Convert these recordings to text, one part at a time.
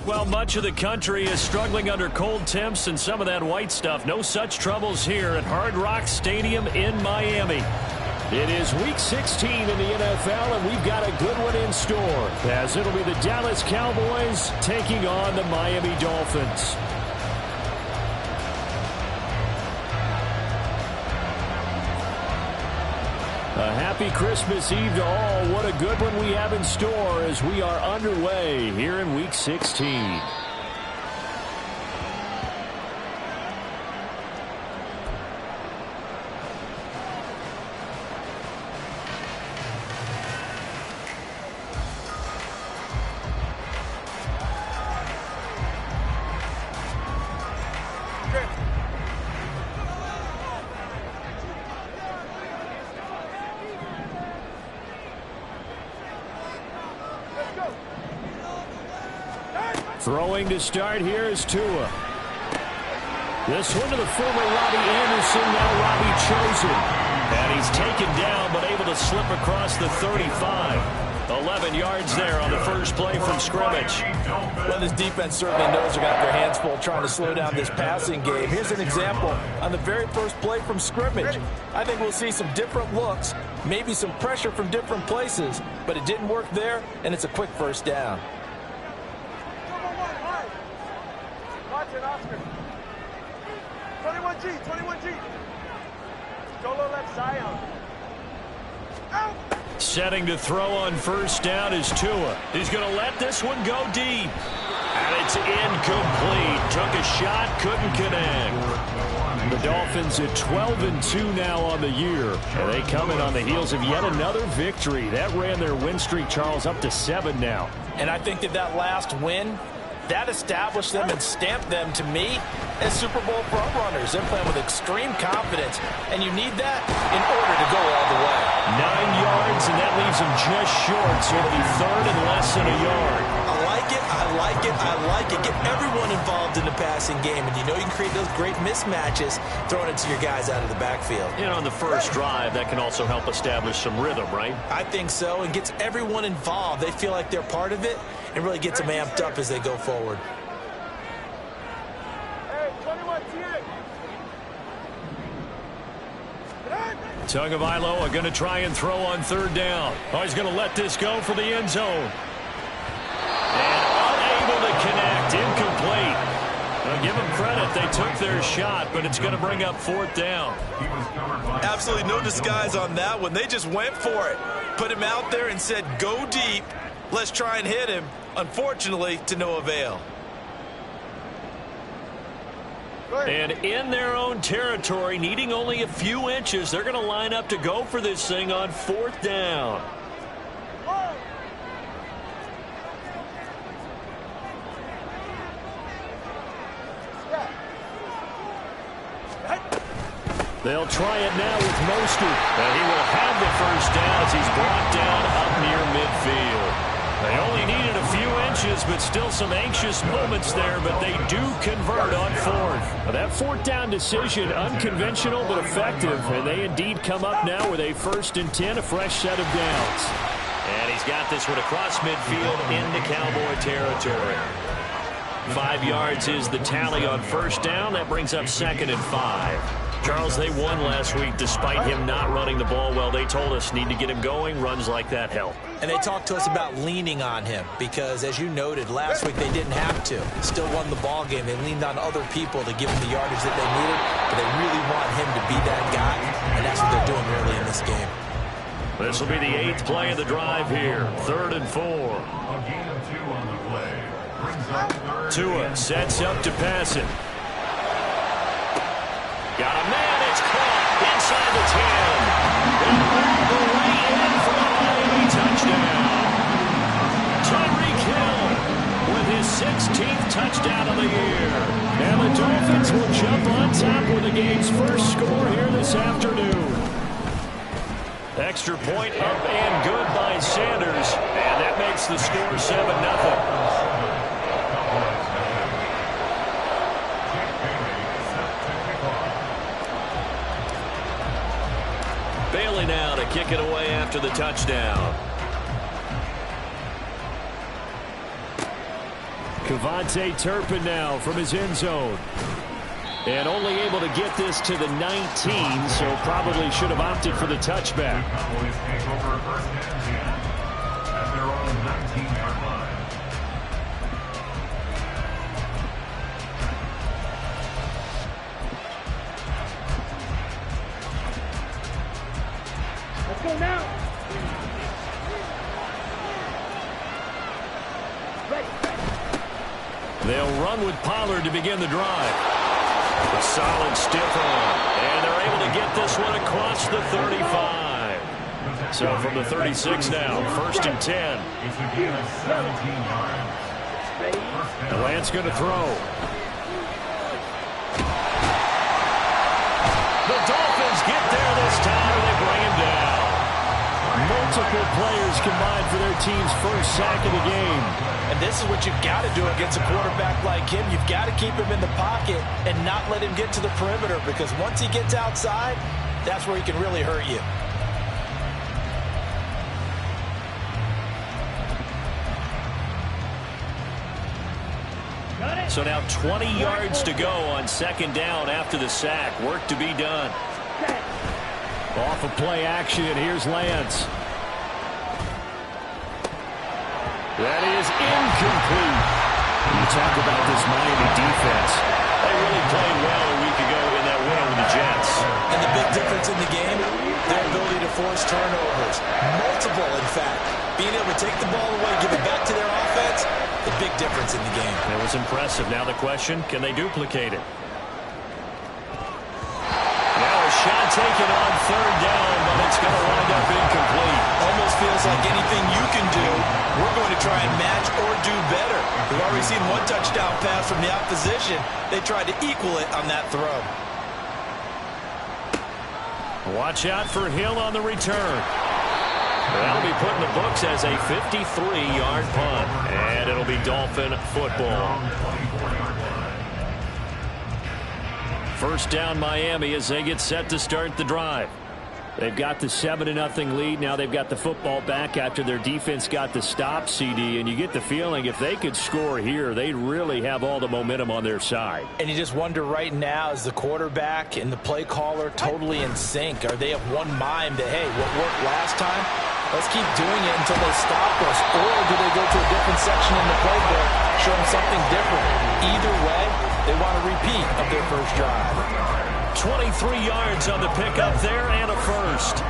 Well, much of the country is struggling under cold temps and some of that white stuff. No such troubles here at Hard Rock Stadium in Miami. It is Week 16 in the NFL, and we've got a good one in store, as it'll be the Dallas Cowboys taking on the Miami Dolphins. A happy Christmas Eve to all. What a good one we have in store as we are underway here in Week 16. Throwing to start here is Tua. This one to the former Robbie Anderson, now Robbie Chosen. And he's taken down but able to slip across the 35. 11 yards there on the first play from scrimmage. Well, this defense certainly knows they're got their hands full trying to slow down this passing game. Here's an example on the very first play from scrimmage. I think we'll see some different looks, maybe some pressure from different places, but it didn't work there, and it's a quick first down. Oscar. 21G, 21G. Solo left Zion. Out. Setting to throw on first down is Tua. He's going to let this one go deep. And it's incomplete. Took a shot, couldn't connect. The Dolphins at 12-2 now on the year. And they come in on the heels of yet another victory. That ran their win streak, Charles, up to 7 now. And I think that last win, that established them and stamped them, to me, as Super Bowl frontrunners. They're playing with extreme confidence, and you need that in order to go all the way. 9 yards, and that leaves them just short, so it'll be third and less than a yard. I like it, I like it, I like it. Get everyone involved in the passing game, and you know you can create those great mismatches throwing it to your guys out of the backfield. You know, on the first drive, that can also help establish some rhythm, right? I think so, and gets everyone involved. They feel like they're part of it, and really gets them amped up as they go forward. Hey, 21 Tagovailoa are going to try and throw on third down. Oh, he's going to let this go for the end zone. And unable to connect. Incomplete. Well, give them credit. They took their shot, but it's going to bring up fourth down. Absolutely no disguise on that one. They just went for it. Put him out there and said, go deep. Let's try and hit him. Unfortunately, to no avail. And in their own territory, needing only a few inches, they're going to line up to go for this thing on fourth down. They'll try it now with Mostert. And he will have the first down as he's brought down up near midfield. They only needed a few inches, but still some anxious moments there, but they do convert on fourth. That fourth down decision, unconventional but effective, and they indeed come up now with a 1st and 10, a fresh set of downs. And he's got this one across midfield into Cowboy territory. 5 yards is the tally on first down. That brings up 2nd and 5. Charles, they won last week despite him not running the ball well. They told us need to get him going. Runs like that help. And they talked to us about leaning on him because, as you noted, last week they didn't have to. Still won the ball game. They leaned on other people to give them the yardage that they needed, but they really want him to be that guy, and that's what they're doing early in this game. This will be the 8th play of the drive here. 3rd and 4. A gain of 2 on the play. Brings up 3rd. Tua sets up to pass it. Got a man, it's caught inside the 10. And all the way in for the Miami touchdown. Tyreek Hill with his 16th touchdown of the year. And the Dolphins will jump on top with the game's first score here this afternoon. Extra point up and good by Sanders. And that makes the score 7-0. kick it away after the touchdown. Kevontae Turpin now from his end zone. And only able to get this to the 19, so probably should have opted for the touchback. Cowboys take over first and 10 at their own 19-yard line. Let's go now. They'll run with Pollard to begin the drive. A solid stiff arm. And they're able to get this one across the 35. So from the 36 now, first and 10. It's a gain of 17 yards. The Lance going to throw. The Dolphins get there this time, and they bring him down. Multiple players combined for their team's first sack of the game. And this is what you've got to do against a quarterback like him. You've got to keep him in the pocket and not let him get to the perimeter, because once he gets outside, that's where he can really hurt you. So now 20 yards to go on second down after the sack. Work to be done. Off of play action, here's Lance. That is incomplete. You talk about this Miami defense. They really played well a week ago in that win over the Jets. And the big difference in the game, their ability to force turnovers. Multiple, in fact. Being able to take the ball away, give it back to their offense, the big difference in the game. It was impressive. Now the question, can they duplicate it? Now a shot taken on third down, but it's going to wind up incomplete. Almost feels like anything you can do, we're going to try and match or do better. We've already seen one touchdown pass from the opposition. They tried to equal it on that throw. Watch out for Hill on the return. That'll be put in the books as a 53-yard punt. And it'll be Dolphin football. First down Miami as they get set to start the drive. They've got the 7-0 lead. Now they've got the football back after their defense got the stop, CD. And you get the feeling if they could score here, they'd really have all the momentum on their side. And you just wonder right now, is the quarterback and the play caller totally in sync? Are they of one mind that, hey, what worked last time, let's keep doing it until they stop us? Or do they go to a different section in the playbook, show them something different? Either way, they want a repeat of their first drive. 23 yards on the pickup there and a first. First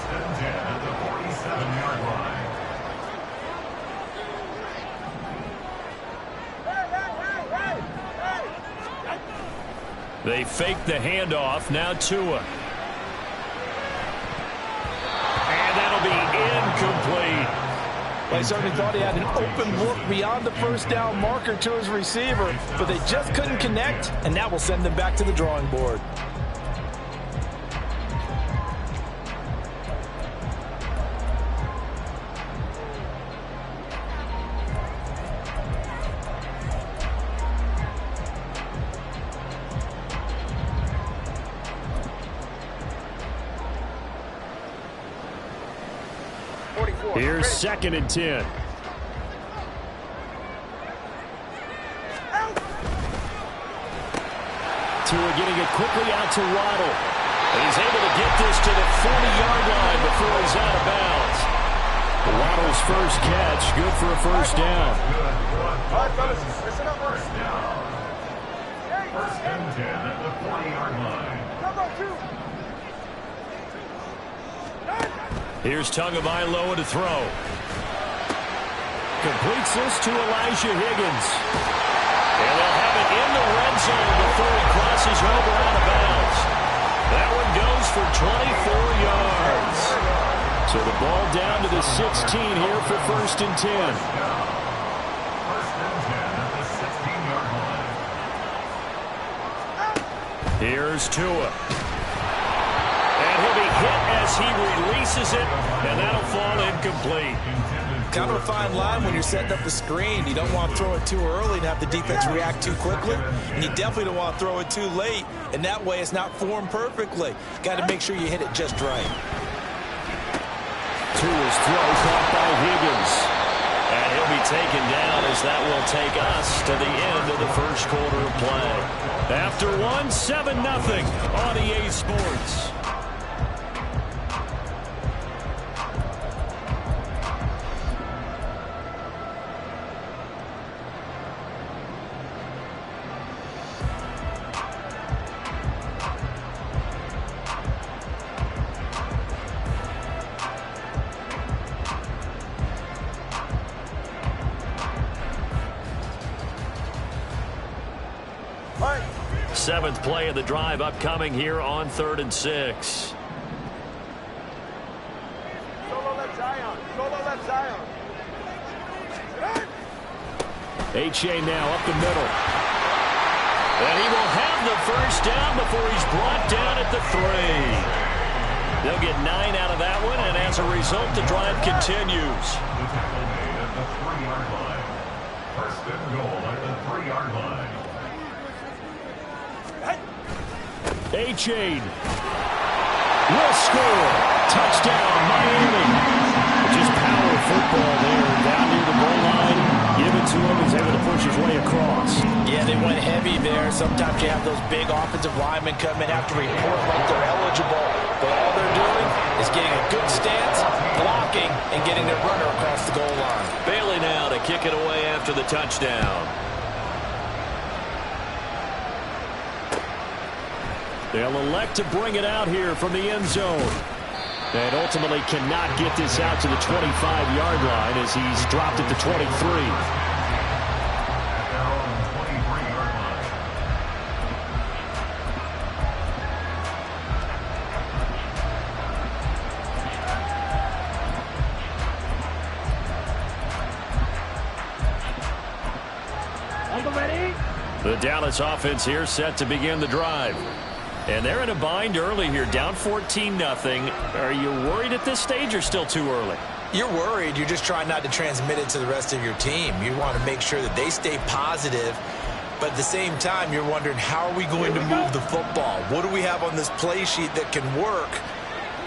and 10 at the 47-yard line. They fake the handoff. Now Tua. And that'll be incomplete. Well, he certainly thought he had an open look beyond the first down marker to his receiver, but they just couldn't connect, and that will send them back to the drawing board. Here's second and 10. Tua getting it quickly out to Waddle. And he's able to get this to the 40-yard line before he's out of bounds. Waddle's first catch, good for a first down. All right, fellas, listen up. First down. First and 10 at the 40-yard line. Come on, two. Here's Tagovailoa to throw. Completes this to Elijah Higgins. And they'll have it in the red zone before he crosses over out of bounds. That one goes for 24 yards. So the ball down to the 16 here for first and 10. First and 10 at the 16-yard line. Here's Tua. And he'll be hit as he releases it, and that'll fall incomplete. kind of a fine line when you're setting up a screen. You don't want to throw it too early and have the defense react too quickly, and you definitely don't want to throw it too late, and that way it's not formed perfectly. Got to make sure you hit it just right. To his throw, caught by Higgins. And he'll be taken down as that will take us to the end of the first quarter of play. After one, 7-0 on EA Sports. Seventh play of the drive upcoming here on 3rd and 6. Solo left Zion. Solo left Zion. H.A. now up the middle. And he will have the first down before he's brought down at the 3. They'll get 9 out of that one, and as a result, the drive continues. The tackle made at the 3-yard line. First and goal at the 3-yard line. A-Chain will score. Touchdown, Miami. Just power football there. Down near the goal line. Give it to him. He's able to push his way across. Yeah, they went heavy there. Sometimes you have those big offensive linemen come in, have to report like they're eligible. But all they're doing is getting a good stance, blocking, and getting their runner across the goal line. Bailey now to kick it away after the touchdown. They'll elect to bring it out here from the end zone. And ultimately cannot get this out to the 25-yard line as he's dropped at the 23. At their own 23-yard line. The Dallas offense here set to begin the drive. And they're in a bind early here, down 14-0. Are you worried at this stage or still too early? You're worried. You're just trying not to transmit it to the rest of your team. You want to make sure that they stay positive. But at the same time, you're wondering, how are we going to move the football? What do we have on this play sheet that can work?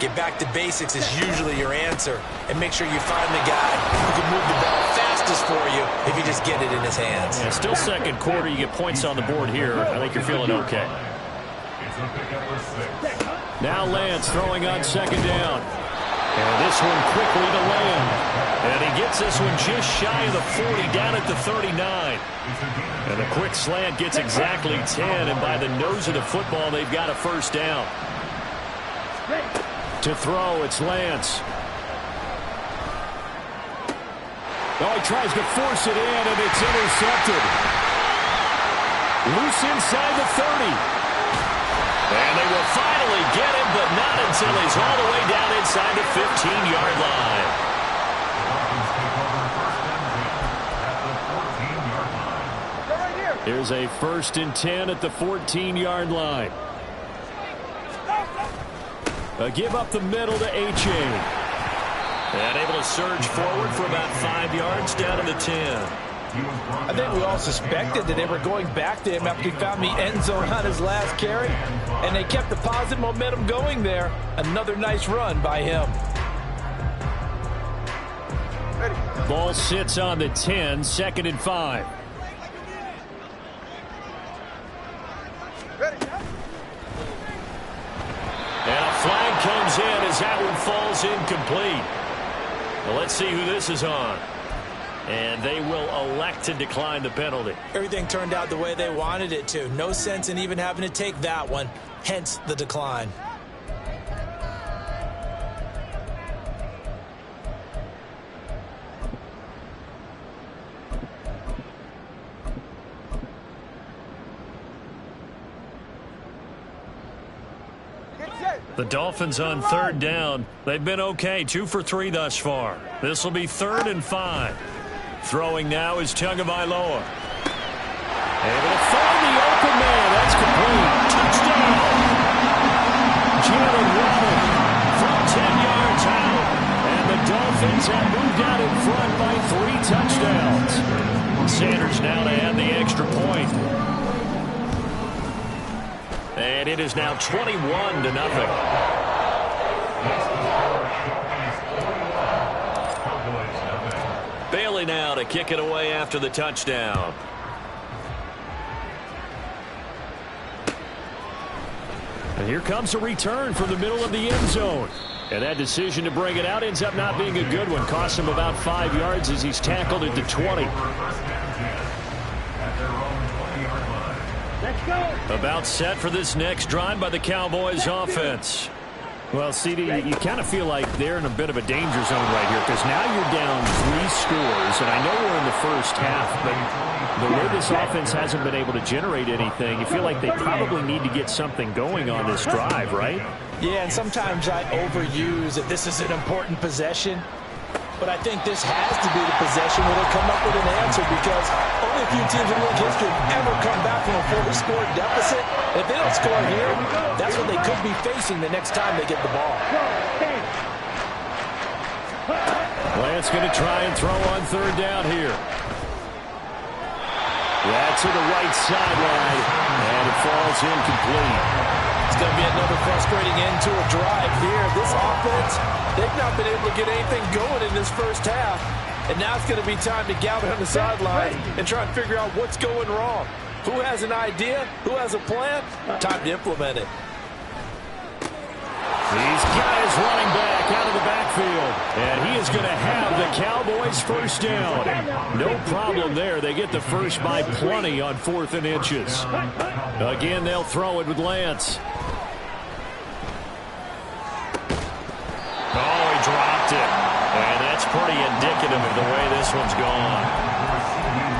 Get back to basics is usually your answer. And make sure you find the guy who can move the ball fastest for you if you just get it in his hands. Yeah, still second quarter. You get points on the board here. I think you're feeling okay. Now Lance throwing on second down. And this one quickly to Lamb. And he gets this one just shy of the 40, down at the 39. And the quick slant gets exactly 10. And by the nose of the football, they've got a first down. To throw, it's Lance. Oh, he tries to force it in, and it's intercepted. Loose inside the 30. And they will finally get him, but not until he's all the way down inside the 15-yard line. Here's a 1st and 10 at the 14-yard line. A give up the middle to A-Chain. And able to surge forward for about 5 yards down to the 10. I think we all suspected that they were going back to him after he found the end zone on his last carry, and they kept the positive momentum going there. Another nice run by him. Ball sits on the 10, 2nd and 5. And a flag comes in as that one falls incomplete. Well, let's see who this is on. And they will elect to decline the penalty. Everything turned out the way they wanted it to. No sense in even having to take that one, hence the decline. The Dolphins on 3rd down. They've been okay, 2 for 3 thus far. This will be 3rd and 5. Throwing now is Tagovailoa. Able to find the open man. That's complete. Touchdown. Jalen Waddle from 10 yards out. And the Dolphins Dolphins have moved out in front by 3 touchdowns. Sanders now to add the extra point. And it is now 21-0. Bailey now to kick it away after the touchdown. And here comes a return from the middle of the end zone. And that decision to bring it out ends up not being a good one. Costs him about 5 yards as he's tackled at the 20. About set for this next drive by the Cowboys offense. Well, CD, you kind of feel like they're in a bit of a danger zone right here because now you're down 3 scores, and I know we're in the first half, but the way this offense hasn't been able to generate anything, you feel like they probably need to get something going on this drive, right? Yeah, and sometimes I overuse that this is an important possession, but I think this has to be the possession where they come up with an answer because only a few teams in league history have ever come back from a 4-score deficit. And if they don't score here, that's what they could be facing the next time they get the ball. Lance going to try and throw on 3rd down here. That's to the right sideline, and it falls incomplete. It's going to be another frustrating end to a drive here. This offense, they've not been able to get anything going in this first half. And now it's going to be time to gather on the sidelines and try and figure out what's going wrong. Who has an idea? Who has a plan? Time to implement it. He's got his running back out of the backfield. And he is going to have the Cowboys first down. No problem there. They get the first by plenty on 4th and inches. Again, they'll throw it with Lance. Oh, he dropped it. And that's pretty indicative of the way this one's gone.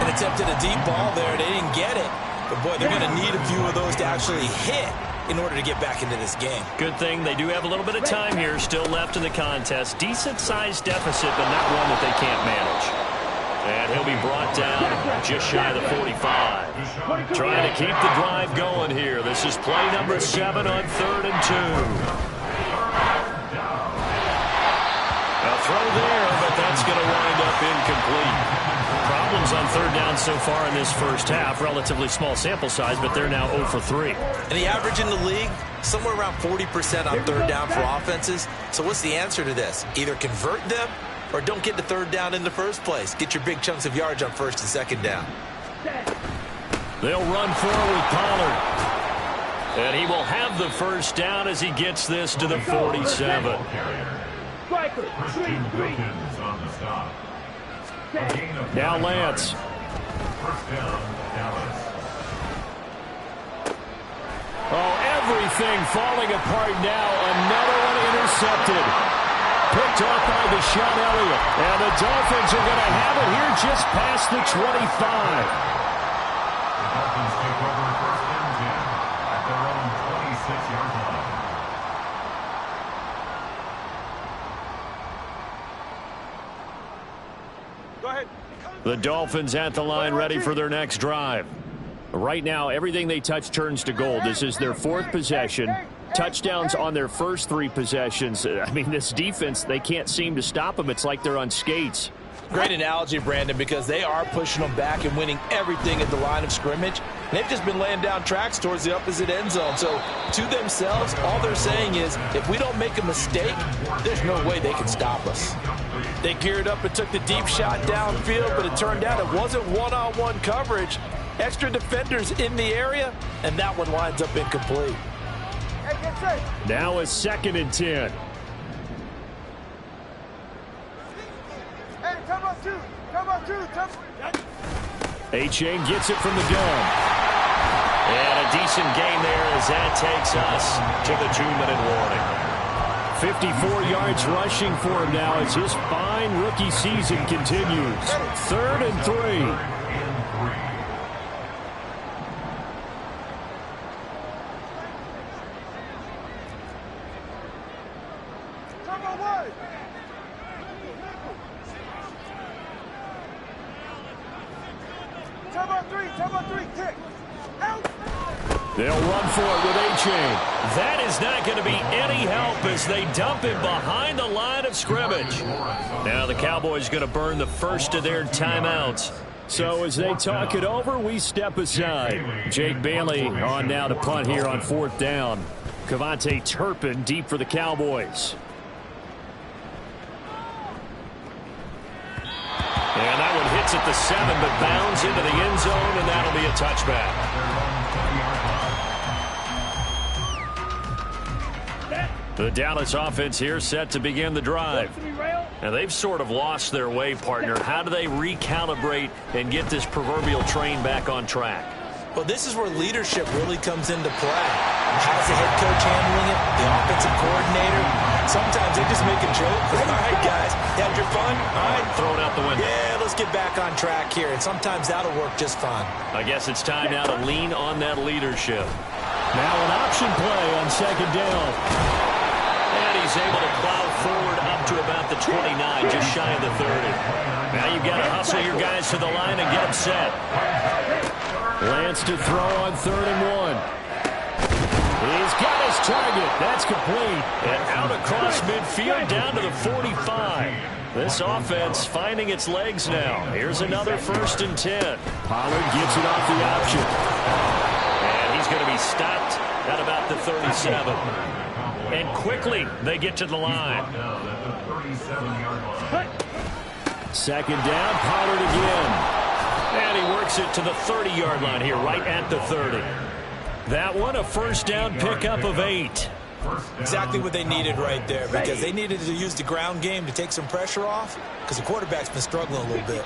And attempted a deep ball there. They didn't get it. But, boy, they're going to need a few of those to actually hit in order to get back into this game. Good thing they do have a little bit of time here still left in the contest. Decent-sized deficit, but not one that they can't manage. And he'll be brought down just shy of the 45. Trying to keep the drive going here. This is play number 7 on 3rd and 2. A throw there, but that's going to wind up incomplete. Problems on 3rd down so far in this first half. Relatively small sample size, but they're now 0 for 3. And the average in the league, somewhere around 40% on 3rd down for offenses. So what's the answer to this? Either convert them or don't get to 3rd down in the first place. Get your big chunks of yards on 1st and 2nd down. They'll run forward with Pollard. And he will have the first down as he gets this to the 47. Now Lance. Oh, everything falling apart now. Another one intercepted. Picked off by Deshaun Elliott. And the Dolphins are going to have it here just past the 25. The Dolphins take over 1st and 10 at their own 26-yard line. Go ahead. The Dolphins at the line ready for their next drive. Right now, everything they touch turns to gold. This is their 4th possession. Touchdowns on their first 3 possessions. I mean, this defense, they can't seem to stop them. It's like they're on skates. Great analogy, Brandon, because they are pushing them back and winning everything at the line of scrimmage. They've just been laying down tracks towards the opposite end zone. So, to themselves, all they're saying is, if we don't make a mistake, there's no way they can stop us. They geared up and took the deep shot downfield, but it turned out it wasn't one-on-one coverage. Extra defenders in the area, and that one winds up incomplete. Now a 2nd and 10. Hey, come on, 2. Come on, 2. A-Chain gets it from the gun. And a decent gain there as that takes us to the 2-minute warning. 54 yards rushing for him now as his fine rookie season continues. 3rd and 3. Come on, 3, kick. Out. They'll run for it with A-Chain. That is not going to be any help as they dump him behind the line of scrimmage. Now the Cowboys going to burn the first of their timeouts. So as they talk it over, we step aside. Jake Bailey on now to punt here on 4th down. Cavante Turpin deep for the Cowboys. And that one hits at the 7, but bounds into the end zone, and that'll be a touchback. The Dallas offense here set to begin the drive. And they've sort of lost their way, partner. How do they recalibrate and get this proverbial train back on track? Well, this is where leadership really comes into play. How's the head coach handling it? The offensive coordinator? Sometimes they just make a joke. All right, guys, you had your fun? All right. Throw it out the window. Yeah, let's get back on track here. And sometimes that'll work just fine. I guess it's time now to lean on that leadership. Now an option play on 2nd down. And he's able to plow forward up to about the 29, just shy of the 30. Now you've got to hustle your guys to the line and get them set. Lance to throw on 3rd and 1. He's got his target. That's complete. And out across midfield down to the 45. This offense finding its legs now. Here's another 1st and 10. Pollard gets it off the option. And he's going to be stopped at about the 37. And quickly they get to the line. 2nd down, Pollard again. And he works it to the 30-yard line here, right at the 30. That one, a 1st down pickup of 8. Exactly what they needed right there, because they needed to use the ground game to take some pressure off, because the quarterback's been struggling a little bit.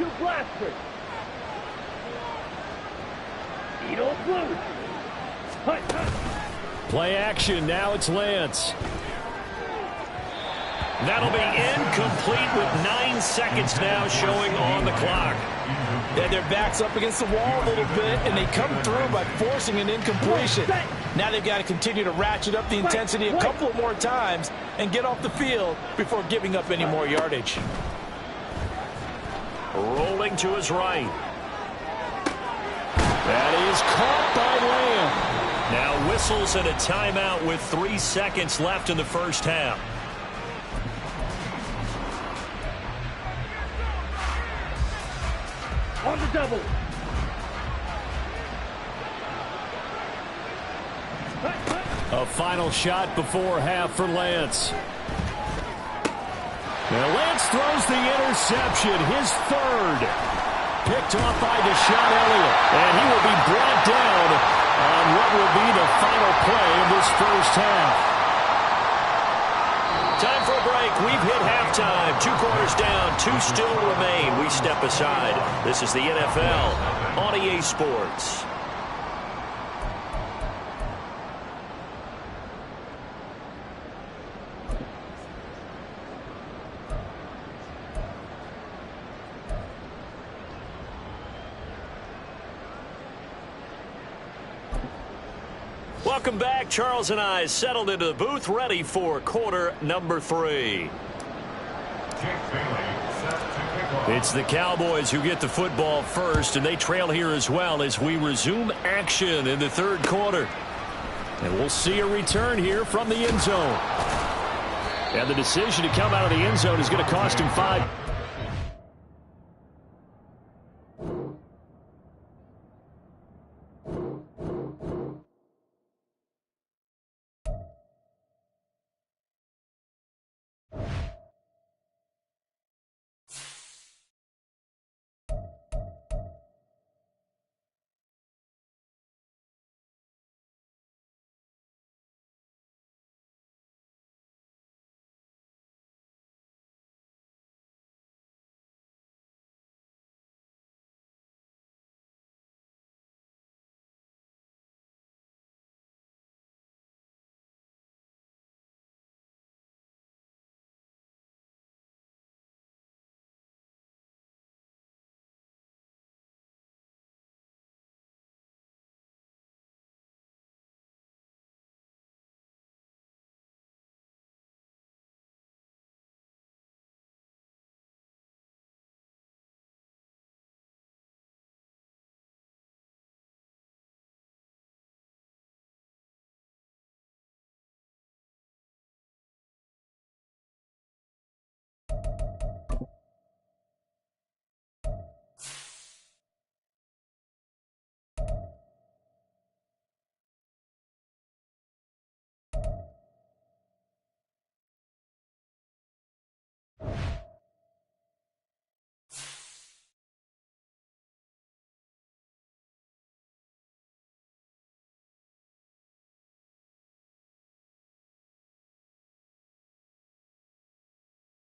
Play action, now it's Lance. That'll be incomplete with 9 seconds now showing on the clock. Yeah, their back's up against the wall a little bit, and they come through by forcing an incompletion. Now they've got to continue to ratchet up the intensity a couple of more times and get off the field before giving up any more yardage. Rolling to his right. That is caught by Lamb. Now whistles and a timeout with 3 seconds left in the first half. On the double. A final shot before half for Lance. Now Lance throws the interception, his 3rd. Picked off by Deshaun Elliott. And he will be brought down on what will be the final play of this first half. Time for a break. We've hit halftime. 2 quarters down. 2 still remain. We step aside. This is the NFL on EA Sports. Welcome back. Charles and I settled into the booth, ready for quarter number 3. It's the Cowboys who get the football first, and they trail here as well as we resume action in the 3rd quarter. And we'll see a return here from the end zone. And the decision to come out of the end zone is going to cost him 5.